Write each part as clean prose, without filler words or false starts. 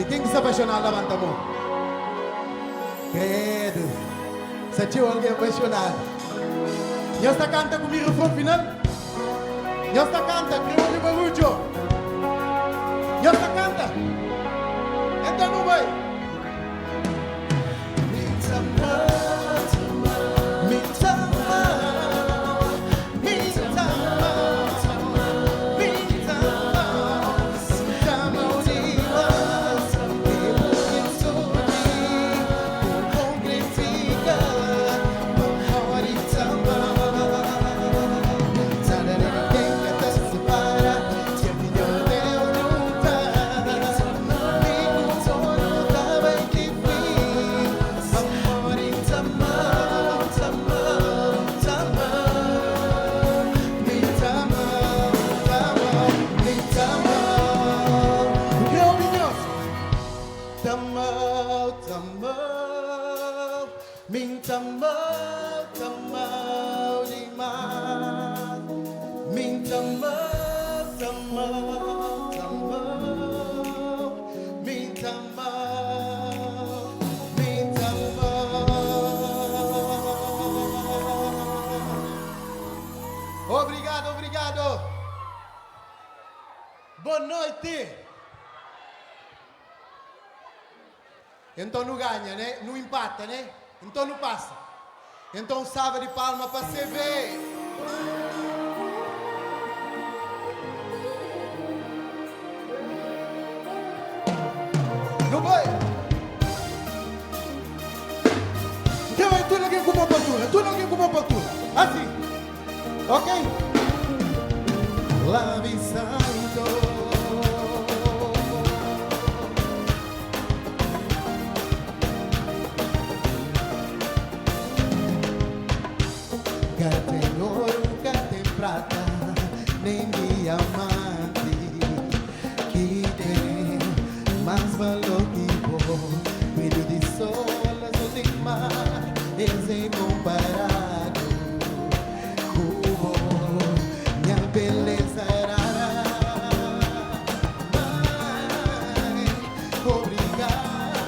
Quem que se apaixonar, levanta a mão. Credo. Se tinha alguém apaixonado. E esta canta comigo no final. E esta canta, criou de barulho. E esta canta. Então não vai. Obrigado, obrigado. Boa noite. Então não ganha, né? Não empata, né? Então não passa. Então salva de palma para você ver. Não vai. Tu não quer com uma postura. Tu não quer com uma postura. Assim. Ok? Love Santo. Gata em ouro, gata em prata, nem diamante que tem mais valor que bom. Brilho de sol, azul de mar, és incomparado. Minha beleza rara. Obrigado.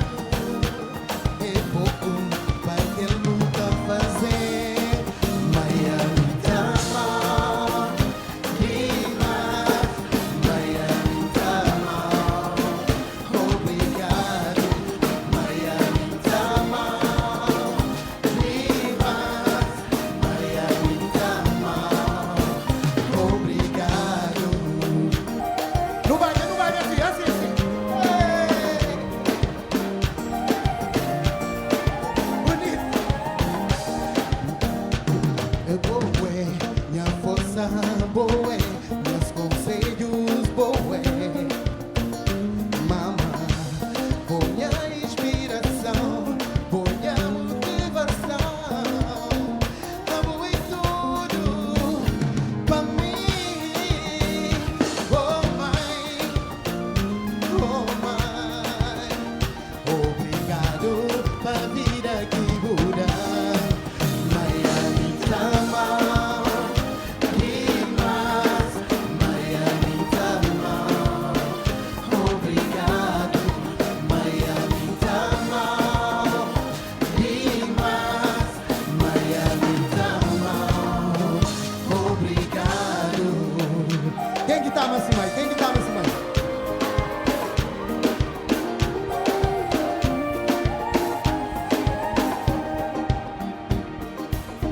É pouco para que ele nunca fazer. Miami Tama, Lima, Miami Tama. Obrigado.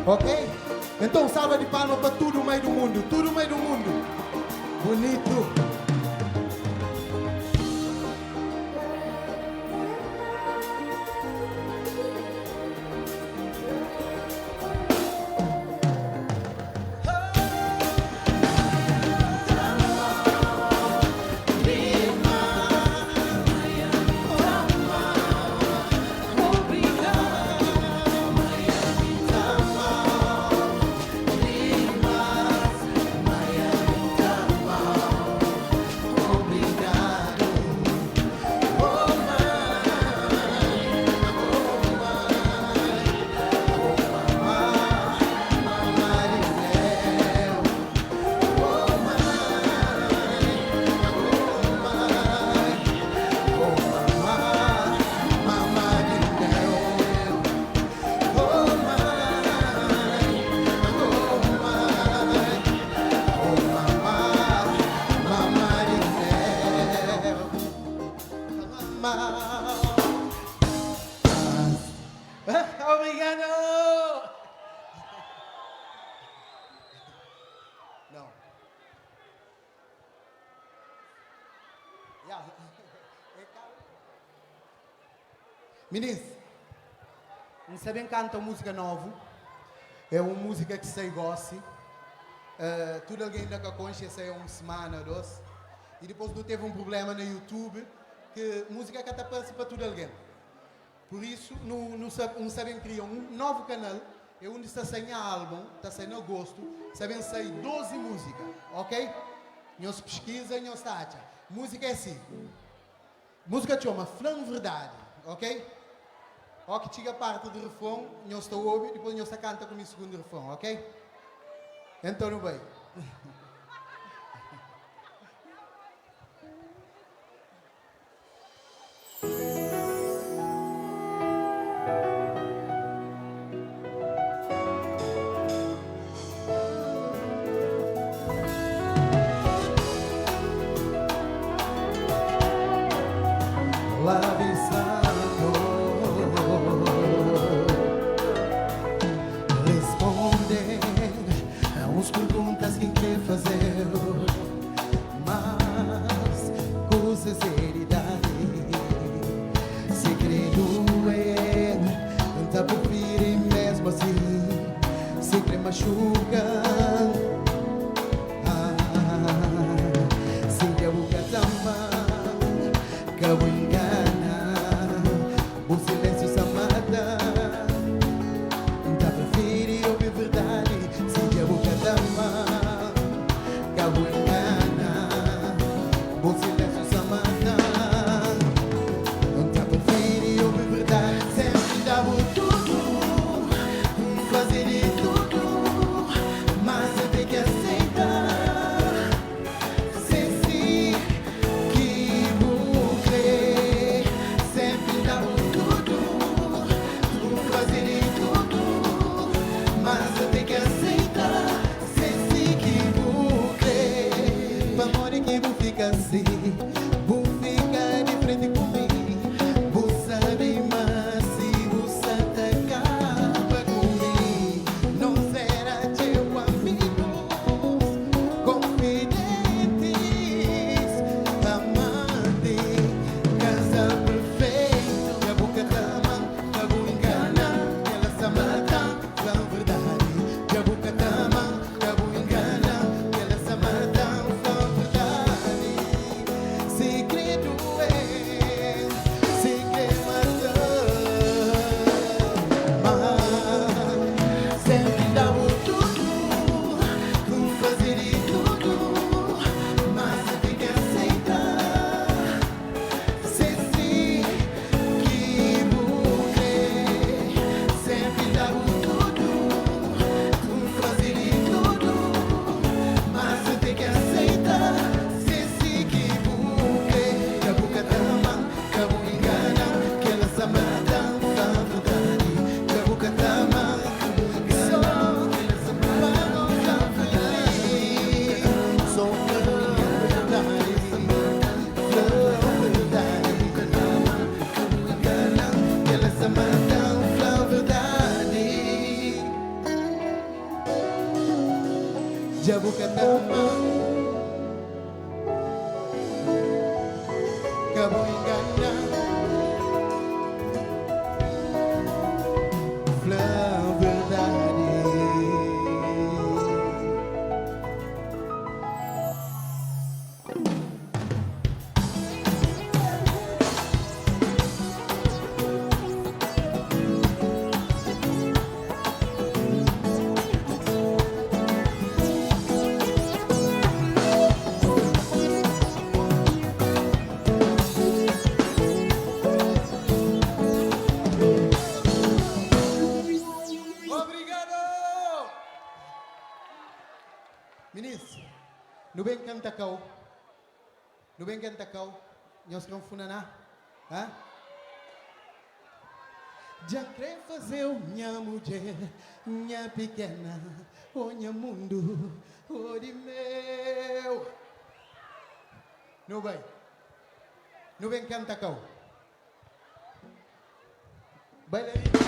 Ok? Então salva de palmas para todo o meio do mundo. Todo o meio do mundo. Bonito. Obrigado! Não. Yeah. Meninos, não sabem cantar música nova. É uma música que sei goste. Tudo alguém da concha sei uma semana ou duas. E depois não teve um problema no YouTube que música que até passa para tudo alguém. Por isso, não sabem criar um novo canal, é onde está sem álbum, está sem agosto, sabem sair 12 músicas, ok? Nós pesquisa, nós acha. Música é assim. Música chama Flan Verdade, ok? Ó que chega a parte do refrão, nós está ouvindo, depois nós canta com o segundo refrão, ok? Então, não vai. Responder a uns perguntas que quer fazer, mas com sinceridade, segredo é, não tá por vir mesmo assim, sempre machuca. Sempre a boca tama, cabo engana, o silêncio se mata. Tá prefere ouvir verdade, se a boca dama, cabo engana, o silêncio se mata. Tá prefere ouvir verdade, sempre dá tudo, fazer de tudo, mas eu tenho que aceitar. Sempre que vou crer, sempre dá tudo. canta kau. Nu bem canta kau. Nós não funa na. Hã? Já quer fazer minha mulher, minha pequena, o minha mundo, o de meu. Nu bem canta kau. Bailarina.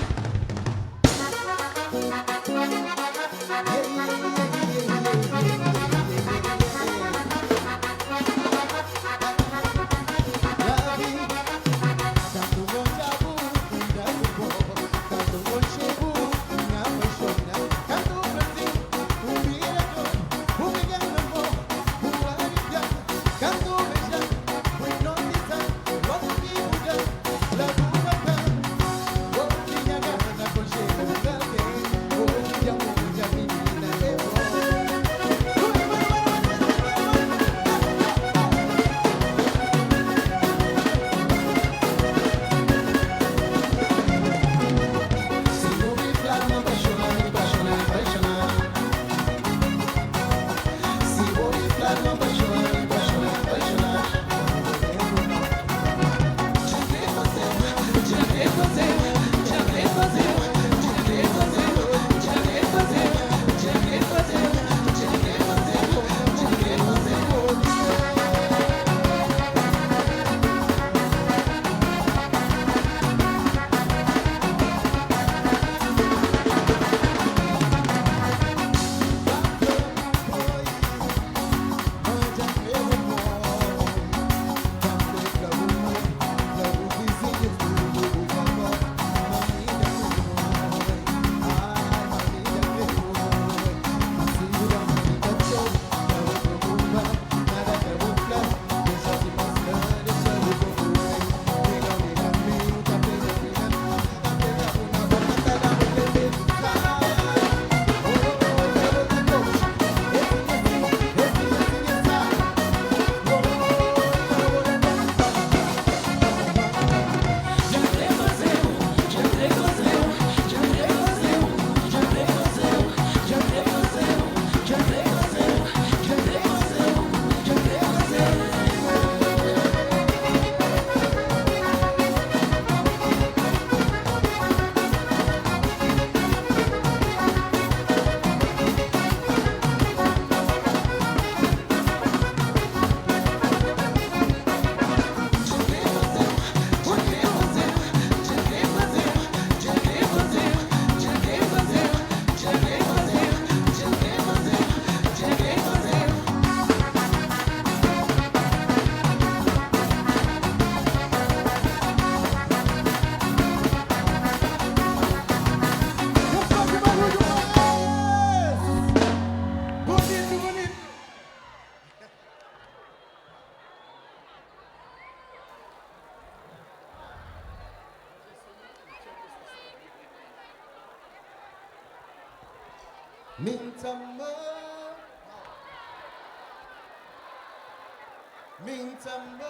Minta-me.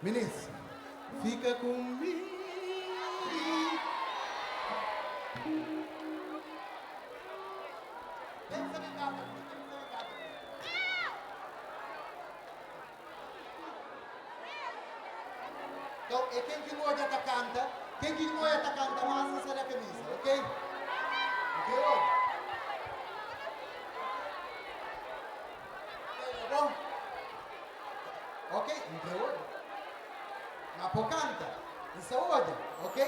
Meninas, fica comigo. Então, e quem que não já canta, quem que não já canta, mas não sai da camisa, ok? Ok, ó. Bom? Ok, entre olho. Ma può canta, in saúde, ok?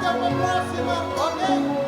Até uma próxima, ok?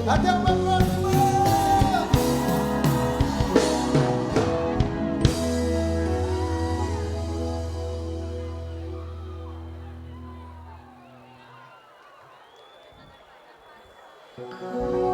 Até uma próxima!